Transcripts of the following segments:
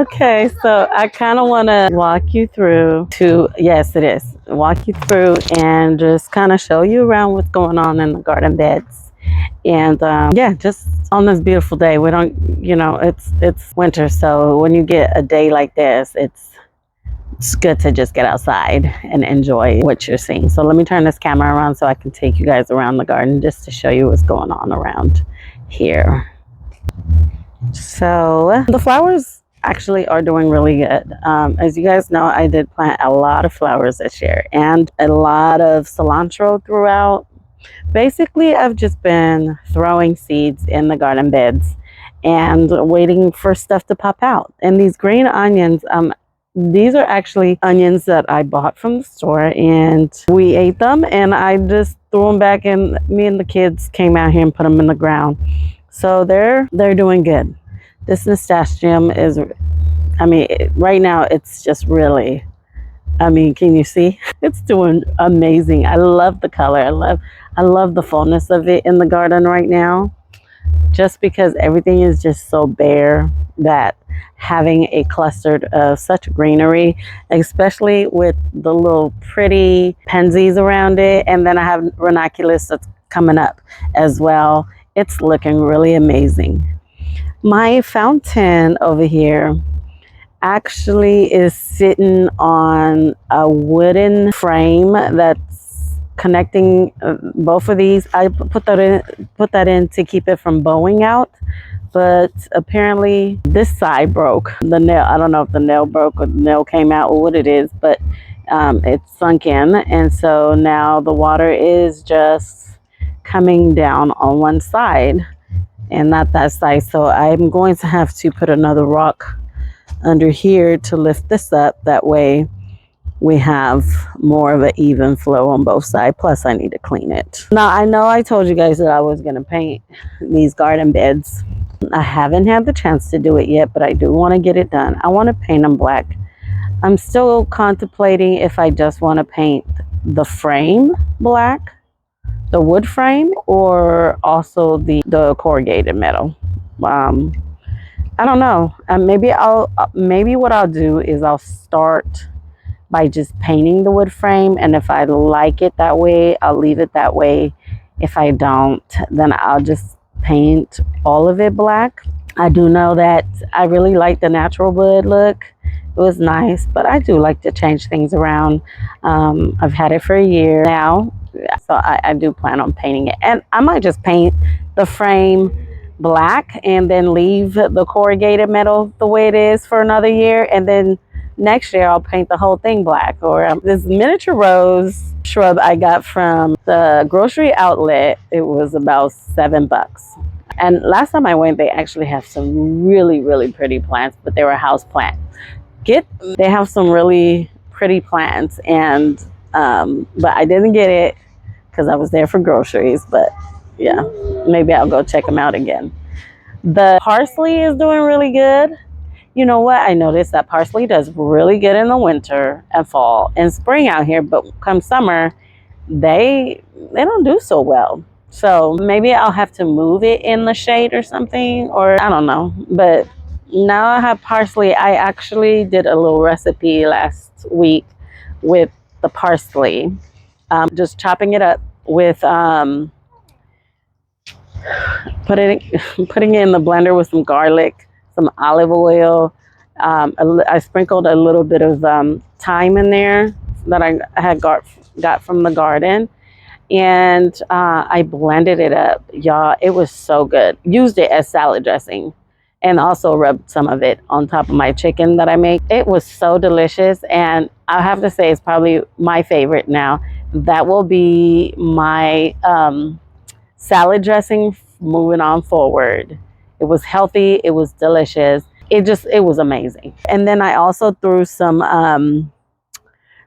Okay, so I kind of want to walk you through to, yes, it is, walk you through and just kind of show you around what's going on in the garden beds. And yeah, just on this beautiful day, we don't, it's winter. So when you get a day like this, it's good to just get outside and enjoy what you're seeing. So let me turn this camera around so I can take you guys around the garden just to show you what's going on around here. So the flowers actually are doing really good. As you guys know, I did plant a lot of flowers this year and a lot of cilantro throughout. Basically, I've just been throwing seeds in the garden beds and waiting for stuff to pop out. And these green onions, these are actually onions that I bought from the store, and we ate them, and I just threw them back in. Me and the kids came out here and put them in the ground. So they're doing good. This nasturtium is, right now it's just really, can you see? It's doing amazing. I love the color. I love the fullness of it in the garden right now. Just because everything is just so bare that having a cluster of such greenery, especially with the little pretty pansies around it, and then I have ranunculus that's coming up as well. It's looking really amazing. My fountain over here actually is sitting on a wooden frame that's connecting both of these. I put that in to keep it from bowing out, but apparently this side broke. The nail, I don't know if the nail broke or the nail came out or what it is, but it's sunk in, and so now the water is just coming down on one side and not that side. So I'm going to have to put another rock under here to lift this up. That way we have more of an even flow on both sides. Plus I need to clean it. Now I know I told you guys that I was going to paint these garden beds. I haven't had the chance to do it yet, but I do want to get it done. I want to paint them black. I'm still contemplating if I just want to paint the frame black, the wood frame, or also the corrugated metal. I don't know. Maybe what I'll do is I'll start by just painting the wood frame, and if I like it that way, I'll leave it that way. If I don't, then I'll just paint all of it black. I do know that I really like the natural wood look. It was nice, but I do like to change things around. I've had it for a year now, so I do plan on painting it. And I might just paint the frame black and then leave the corrugated metal the way it is for another year, and then next year I'll paint the whole thing black. Or this miniature rose shrub I got from the grocery outlet. It was about $7. And last time I went, they actually have some really, really pretty plants, but they were house plants. They have some really pretty plants, and but I didn't get it because I was there for groceries. But yeah, maybe I'll go check them out again. The parsley is doing really good. You know what? I noticed that parsley does really good in the winter and fall and spring out here, but come summer, they don't do so well. So maybe I'll have to move it in the shade or something, or I don't know. But now I have parsley. I actually did a little recipe last week with the parsley, just chopping it up with putting it in the blender with some garlic, some olive oil. I sprinkled a little bit of thyme in there that I had got from the garden, and I blended it up, y'all. It was so good. Used it as salad dressing, and also rubbed some of it on top of my chicken that I make. It was so delicious, and I have to say it's probably my favorite now. That will be my salad dressing moving on forward. It was healthy. It was delicious. It was amazing. And then I also threw some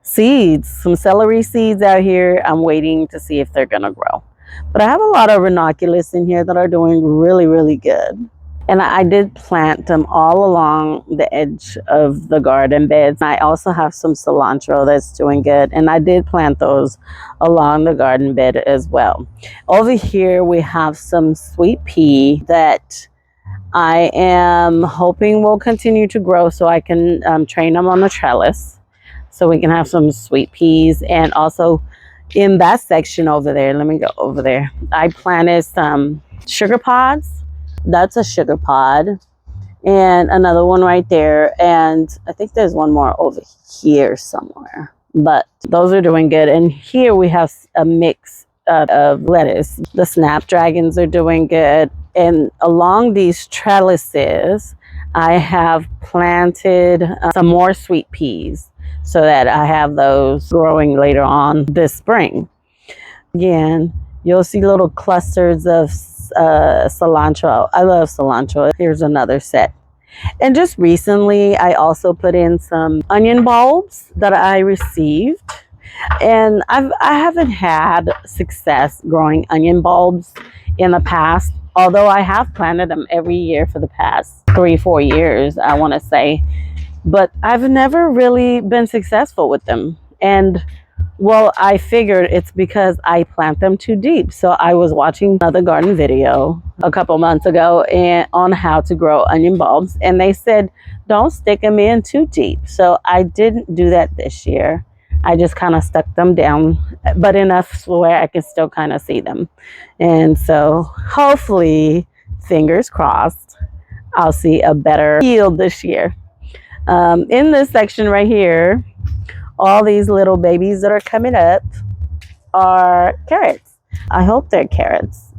seeds, some celery seeds out here. I'm waiting to see if they're gonna grow. But I have a lot of ranunculus in here that are doing really, really good. And I did plant them all along the edge of the garden beds. I also have some cilantro that's doing good, and I did plant those along the garden bed as well. Over here we have some sweet pea that I am hoping will continue to grow so I can train them on the trellis so we can have some sweet peas. And also in that section over there, let me go over there, I planted some sugar pods. That's a sugar pod. And another one right there. And I think there's one more over here somewhere. But those are doing good. And here we have a mix of lettuce. The snapdragons are doing good. And along these trellises, I have planted some more sweet peas so that I have those growing later on this spring. Again, you'll see little clusters of cilantro. I love cilantro. Here's another set. And just recently, I also put in some onion bulbs that I received. And I haven't had success growing onion bulbs in the past, although I have planted them every year for the past 3-4 years, I want to say. But I've never really been successful with them. And well, I figured it's because I plant them too deep. So I was watching another garden video a couple months ago on how to grow onion bulbs. And they said, don't stick them in too deep. So I didn't do that this year. I just kind of stuck them down, but enough where I can still kind of see them. And so hopefully, fingers crossed, I'll see a better yield this year. In this section right here, all these little babies that are coming up are carrots. I hope they're carrots.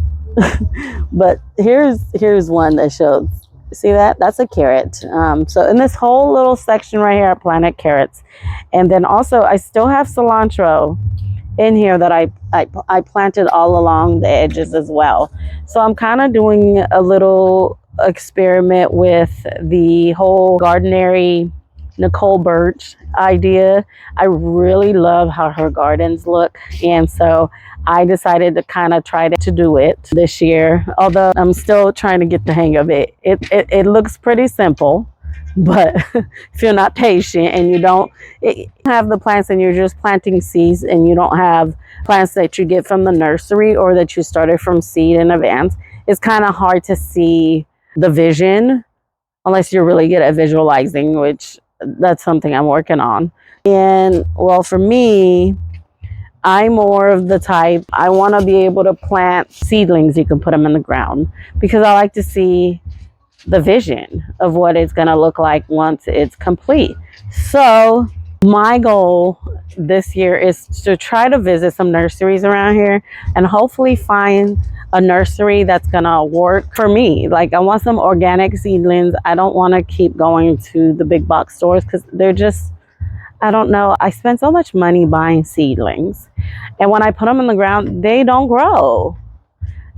But here's one that shows. See that? That's a carrot. So in this whole little section right here, I planted carrots. And then also I still have cilantro in here that I planted all along the edges as well. So I'm kind of doing a little experiment with the whole gardenary Nicole Birch idea. I really love how her gardens look, and so I decided to kind of try to do it this year, although I'm still trying to get the hang of it. It looks pretty simple, but if you're not patient and you don't have the plants and you're just planting seeds and you don't have plants that you get from the nursery or that you started from seed in advance, it's kind of hard to see the vision unless you're really good at visualizing, which that's something I'm working on. And well, for me, I'm more of the type, I want to be able to plant seedlings. You can put them in the ground because I like to see the vision of what it's going to look like once it's complete. So my goal this year is to try to visit some nurseries around here and hopefully find a nursery that's gonna work for me. Like, I want some organic seedlings. I don't want to keep going to the big box stores because they're just, I don't know, I spend so much money buying seedlings, and when I put them in the ground, they don't grow,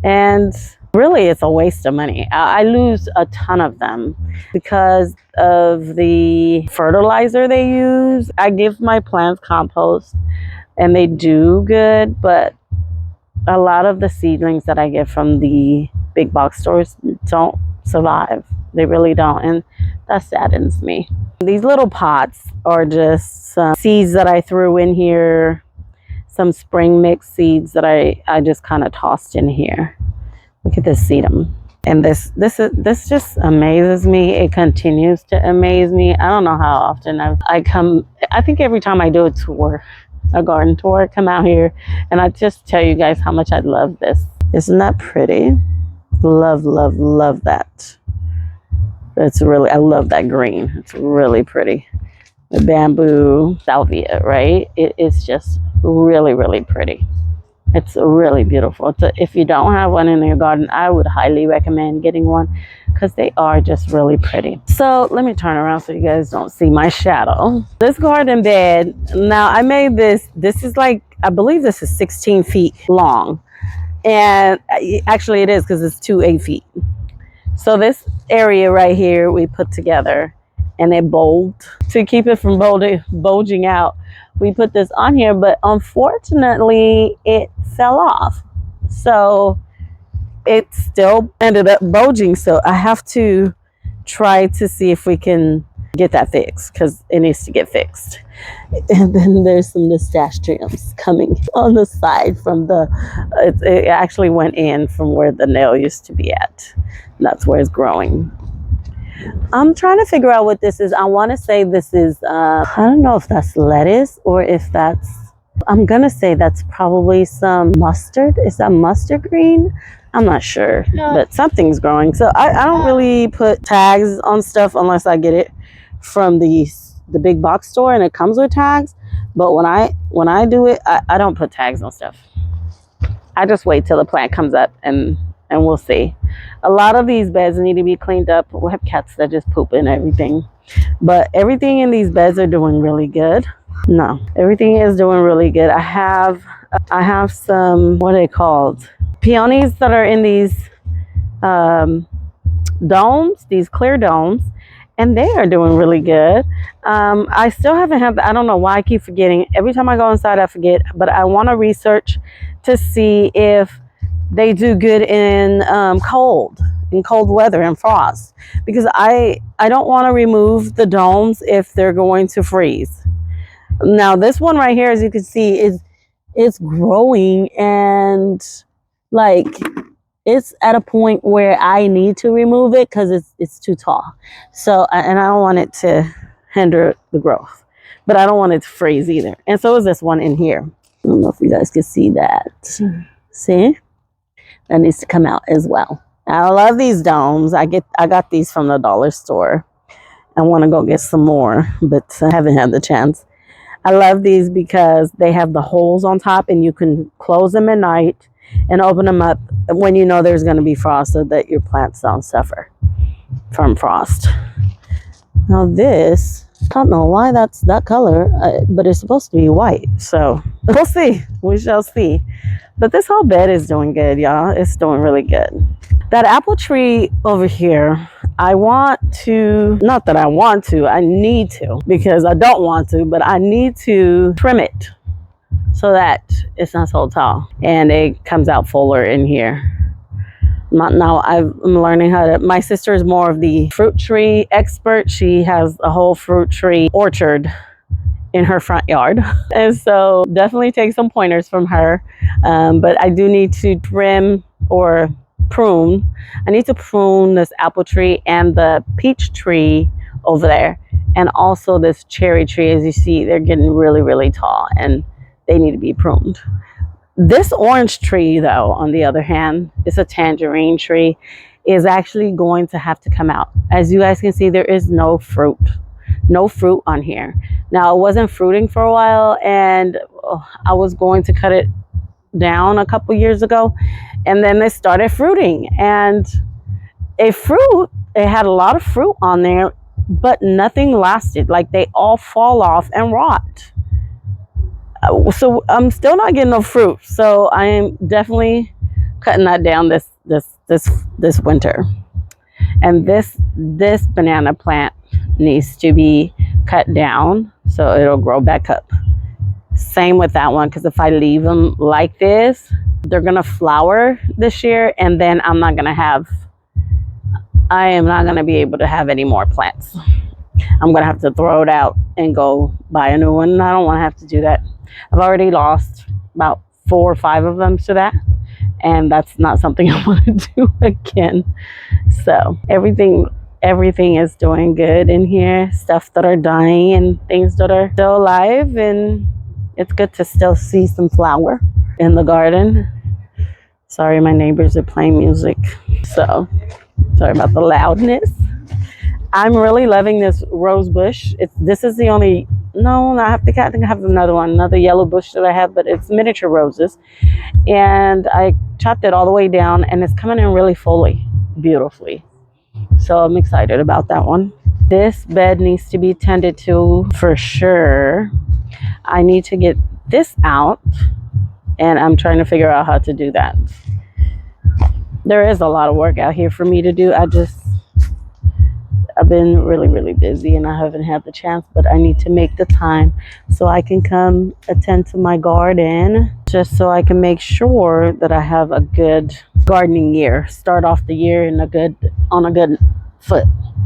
and really it's a waste of money. I lose a ton of them because of the fertilizer they use. I give my plants compost and they do good, but a lot of the seedlings that I get from the big box stores don't survive. They really don't, and that saddens me. These little pots are just some seeds that I threw in here, some spring mix seeds that I just kind of tossed in here. Look at this sedum. And this just amazes me. It continues to amaze me. I don't know how often I come, I think every time I do a tour, a garden tour, come out here and I just tell you guys how much I love this. Isn't that pretty? Love, love, love that. It's really, I love that green. It's really pretty. The bamboo salvia, right? It is just really, really pretty. It's really beautiful. If you don't have one in your garden, I would highly recommend getting one because they are just really pretty. So let me turn around so you guys don't see my shadow. This garden bed, now I made this is like, I believe this is 16 feet long. And actually it is because it's 2 8 feet. So this area right here we put together and it bulged to keep it from bulging out. We put this on here, but unfortunately it fell off. So it still ended up bulging. So I have to try to see if we can get that fixed because it needs to get fixed. And then there's some nasturtiums coming on the side from the, it actually went in from where the nail used to be at. That's where it's growing. I'm trying to figure out what this is. I want to say this is, I don't know if that's lettuce or if that's, I'm going to say that's probably some mustard. Is that mustard green? I'm not sure, but something's growing. So I don't really put tags on stuff unless I get it from the big box store and it comes with tags. But when I do it, I don't put tags on stuff. I just wait till the plant comes up and we'll see. A lot of these beds need to be cleaned up. We have cats that just poop and everything. But everything in these beds are doing really good. No, everything is doing really good. I have some, what are they called? Peonies that are in these domes, these clear domes, and they are doing really good. I still haven't had, I don't know why I keep forgetting. Every time I go inside, I forget, but I want to research to see if they do good in cold weather and frost, because I don't want to remove the domes if they're going to freeze. Now this one right here, as you can see, it's growing and like it's at a point where I need to remove it because it's too tall. So, and I don't want it to hinder the growth, but I don't want it to freeze either. And so is this one in here. I don't know if you guys can see that. See? That needs to come out as well. I love these domes. I got these from the dollar store. I want to go get some more, but I haven't had the chance. I love these because they have the holes on top and you can close them at night and open them up when you know there's going to be frost so that your plants don't suffer from frost. Now this, I don't know why that's that color, but it's supposed to be white. So we'll see. We shall see. But this whole bed is doing good, y'all. It's doing really good. That apple tree over here, I want to, not that I want to, I need to, because I don't want to, but I need to trim it so that it's not so tall and it comes out fuller in here. Now I'm learning how to, my sister is more of the fruit tree expert. She has a whole fruit tree orchard in her front yard. And so definitely take some pointers from her. But I do need to trim or prune. I need to prune this apple tree and the peach tree over there. And also this cherry tree, as you see, they're getting really, really tall and they need to be pruned. This orange tree, though, on the other hand, it's a tangerine tree, is actually going to have to come out. As you guys can see, there is no fruit on here. Now, it wasn't fruiting for a while, and I was going to cut it down a couple years ago, and then it started fruiting. And it had a lot of fruit on there, but nothing lasted. Like, they all fall off and rot. So I'm still not getting no fruit. So I am definitely cutting that down this winter. And this banana plant needs to be cut down so it'll grow back up. Same with that one, because if I leave them like this, they're gonna flower this year, and then I am not gonna be able to have any more plants. I'm gonna have to throw it out and go buy a new one. I don't want to have to do that. I've already lost about 4 or 5 of them to that, and that's not something I want to do again. So everything is doing good in here. Stuff that are dying and things that are still alive, and it's good to still see some flower in the garden. Sorry, my neighbors are playing music, so sorry about the loudness. I'm really loving this rose bush. This is the only, no, I think I have another yellow bush that I have, but it's miniature roses. And I chopped it all the way down, and it's coming in really fully, beautifully. So I'm excited about that one. This bed needs to be tended to for sure. I need to get this out, and I'm trying to figure out how to do that. There is a lot of work out here for me to do. I've been really, really busy and I haven't had the chance, but I need to make the time so I can come attend to my garden, just so I can make sure that I have a good gardening year, start off the year on a good foot.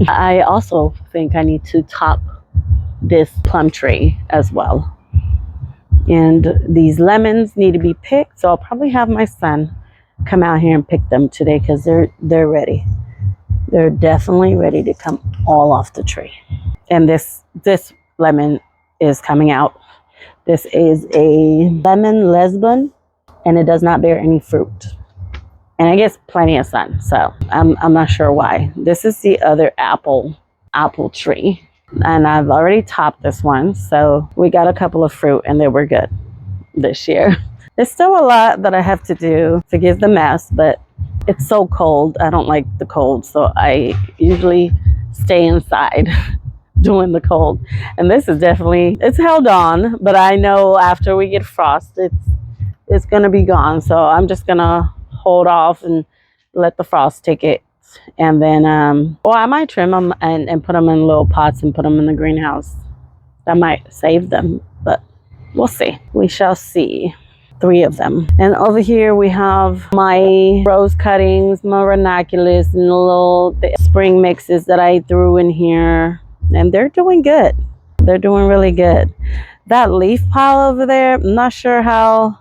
I also think I need to top this plum tree as well. And these lemons need to be picked, so I'll probably have my son come out here and pick them today because they're ready. They're definitely ready to come all off the tree. And this lemon is coming out. This is a lemon lesbian, and it does not bear any fruit. And it gets plenty of sun, so I'm not sure why. This is the other apple tree, and I've already topped this one, so we got a couple of fruit, and they were good this year. There's still a lot that I have to do. Forgive the mess, but it's so cold. I don't like the cold, so I usually stay inside doing the cold. And this is definitely, it's held on, but I know after we get frost, it's gonna be gone. So I'm just gonna hold off and let the frost take it. And then, or I might trim them and put them in little pots and put them in the greenhouse. That might save them, but we'll see. We shall see. 3 of them. And over here we have my rose cuttings, my ranunculus, and the little spring mixes that I threw in here. And they're doing good. They're doing really good. That leaf pile over there, I'm not sure how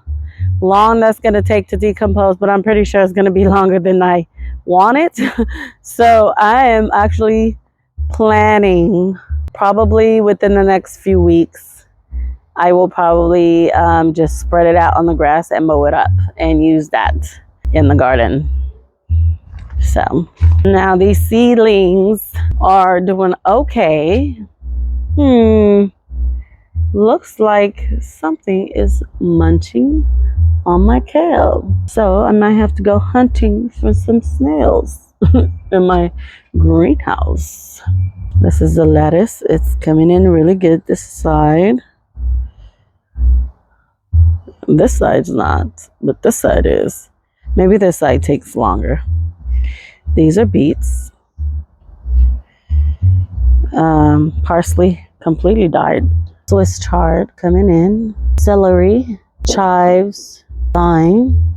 long that's going to take to decompose, but I'm pretty sure it's going to be longer than I want it. So I am actually planning, probably within the next few weeks, I will probably just spread it out on the grass and mow it up and use that in the garden. So now these seedlings are doing okay. Looks like something is munching on my kale. So I might have to go hunting for some snails in my greenhouse. This is the lettuce. It's coming in really good this side. This side's not, but this side is. Maybe this side takes longer. These are beets. Parsley completely died. Swiss chard coming in. Celery, chives, thyme.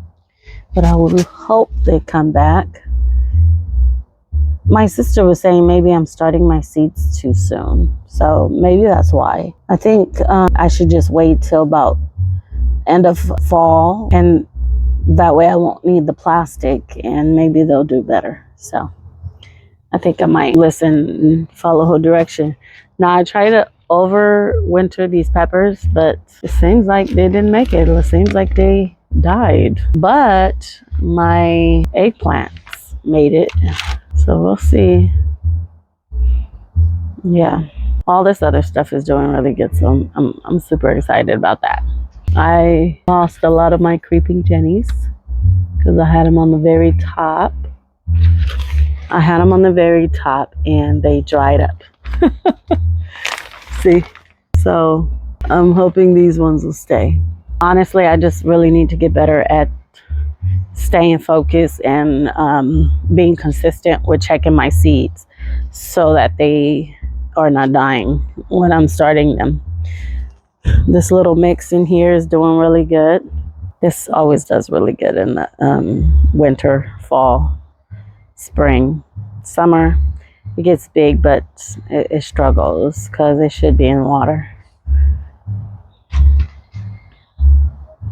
But I would hope they come back. My sister was saying maybe I'm starting my seeds too soon. So maybe that's why. I think I should just wait till about end of fall, and that way I won't need the plastic, and maybe they'll do better. So I think I might listen and follow her direction. Now I try to overwinter these peppers, but it seems like they didn't make it. It seems like they died. But my eggplants made it. So we'll see. Yeah. All this other stuff is doing really good. So I'm super excited about that. I lost a lot of my creeping jennies because I had them on the very top. And they dried up. See? So I'm hoping these ones will stay. Honestly, I just really need to get better at staying focused and being consistent with checking my seeds so that they are not dying when I'm starting them. This little mix in here is doing really good. This always does really good in the winter, fall, spring, summer. It gets big, but it struggles because it should be in water.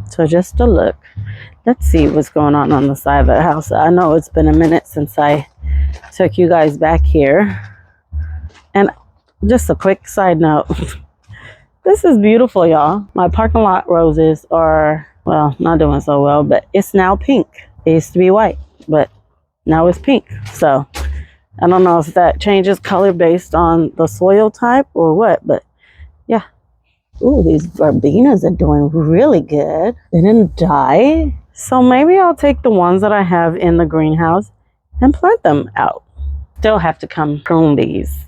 So just a look. Let's see what's going on the side of the house. I know it's been a minute since I took you guys back here. And just a quick side note. This is beautiful, y'all. My parking lot roses are, well, not doing so well, but it's now pink. It used to be white, but now it's pink. So I don't know if that changes color based on the soil type or what, but yeah. Ooh, these verbenas are doing really good. They didn't die. So maybe I'll take the ones that I have in the greenhouse and plant them out. Still have to come prune these.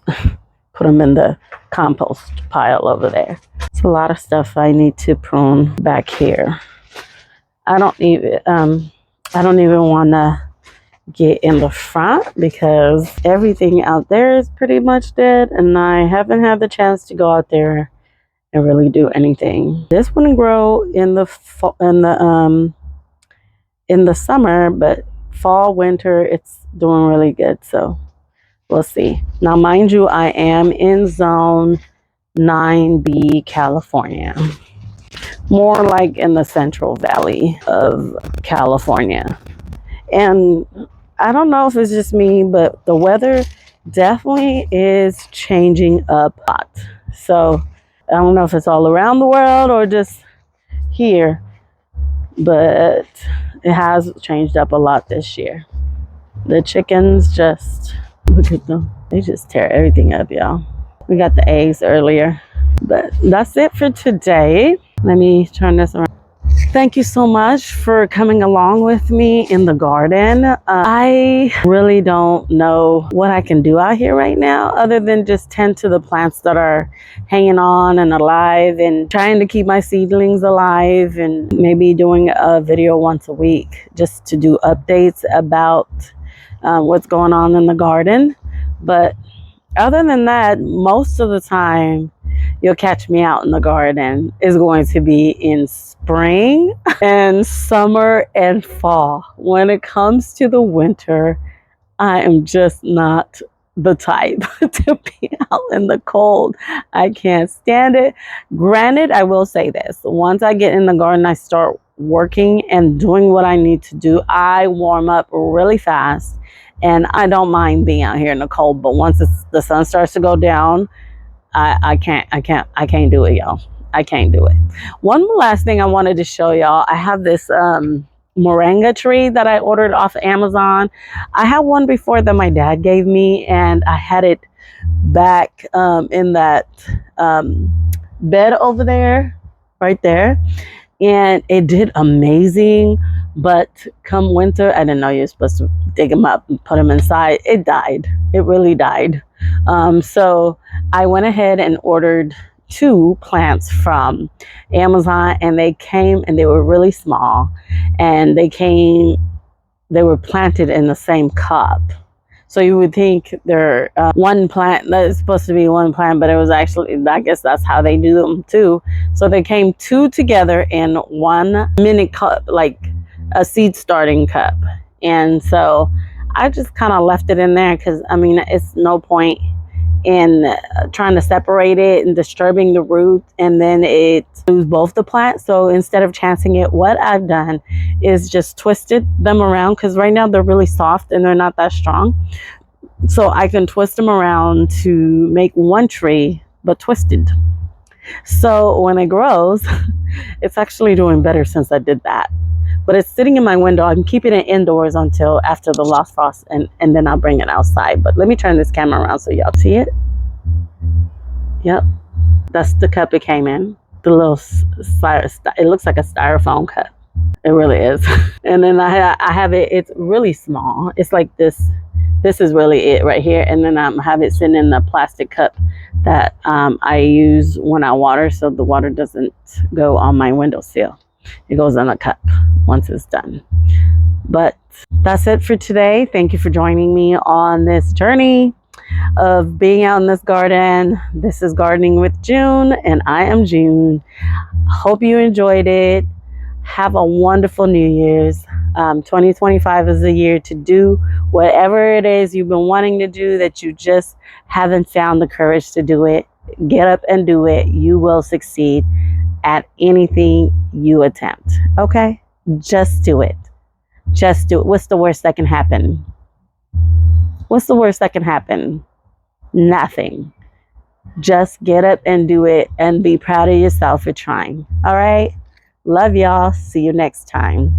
Put them in the compost pile over there. It's a lot of stuff I need to prune back here. I don't even want to get in the front because everything out there is pretty much dead, and I haven't had the chance to go out there and really do anything. This wouldn't grow in the summer, but fall, winter, it's doing really good. So We'll see. Now, mind you, I am in zone 9B, California. More like in the Central Valley of California. And I don't know if it's just me, but the weather definitely is changing up a lot. So I don't know if it's all around the world or just here, but it has changed up a lot this year. The chickens just, look at them. They just tear everything up, y'all. We got the eggs earlier, but that's it for today. Let me turn this around. Thank you so much for coming along with me in the garden. I really don't know what I can do out here right now other than just tend to the plants that are hanging on and alive, and trying to keep my seedlings alive, and maybe doing a video once a week just to do updates about what's going on in the garden. But other than that, most of the time you'll catch me out in the garden is going to be in spring and summer and fall. When it comes to the winter, I am just not the type to be out in the cold. I can't stand it. Granted, I will say this. Once I get in the garden, I start working and doing what I need to do, I warm up really fast. And I don't mind being out here in the cold, but once the sun starts to go down, I can't do it, y'all. I can't do it. One last thing I wanted to show y'all. I have this moringa tree that I ordered off of Amazon. I had one before that my dad gave me, and I had it back in that bed over there, right there. And it did amazing. But come winter, I didn't know you were supposed to dig them up and put them inside. It died. It really died. So I went ahead and ordered 2 plants from Amazon, and they came and they were really small, and they were planted in the same cup. So you would think they're one plant, that's supposed to be one plant, but it was actually, I guess that's how they do them too. So they came 2 together in one mini cup, like a seed starting cup. And so I just kind of left it in there because, I mean, it's no point in trying to separate it and disturbing the roots, and then it lose both the plants. So instead of chancing it, what I've done is just twisted them around, because right now they're really soft and they're not that strong. So I can twist them around to make one tree, but twisted. So when it grows, it's actually doing better since I did that. But it's sitting in my window. I'm keeping it indoors until after the last frost, and then I'll bring it outside. But let me turn this camera around so y'all see it. Yep, that's the cup it came in. The little, it looks like a styrofoam cup. It really is. And then I have it, it's really small. It's like this. This is really it right here. And then I have it sitting in the plastic cup that I use when I water, so the water doesn't go on my windowsill. It goes in a cup once it's done. But that's it for today. Thank you for joining me on this journey of being out in this garden. This is Gardening with June, and I am June. Hope you enjoyed it. Have a wonderful New Year's. 2025 is a year to do whatever it is you've been wanting to do that you just haven't found the courage to do it. Get up and do it. You will succeed at anything you attempt. Okay? Just do it. Just do it. What's the worst that can happen? What's the worst that can happen? Nothing. Just get up and do it, and be proud of yourself for trying. All right? Love y'all. See you next time.